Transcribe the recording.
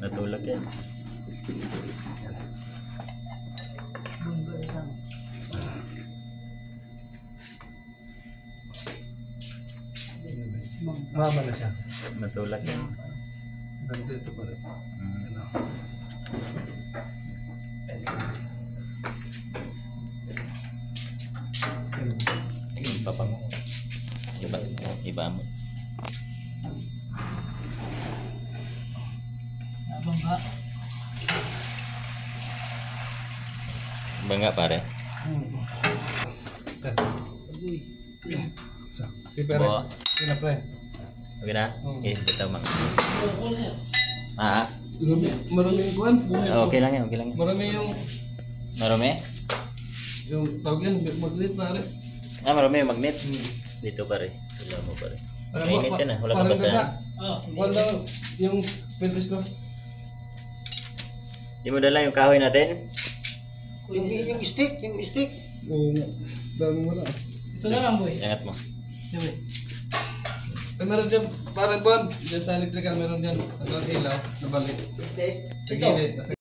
Natulog yan. Mama na siya. Natulog yan. Ganito ito pala. Ano? Papa mo. Iba mo. Nabangga. Bangga pare. Pipere. Bo. Yun na pre. Okay na? Okay, kita mak. Bukol sir. Ah, Maraming kuwan. okay lang yan, okay lang yan. Marami Marami? yung tawag yan, magnet na rin. Ah, marami yung magnet. Dito pare. Wala mo pare. Mainit ka na, wala ka Parang basa. gasa. Oh. Wala yung pintis ko. Di mo dala yung kahoy natin? Yung stick, Oo, dami mo na. Ito na lang boy. Angat mo. Boy. Ay, meron dyan, parang buwan. Dyan sa electrical, meron dyan. Ang ilaw, nabalik. stick. Sa gilid.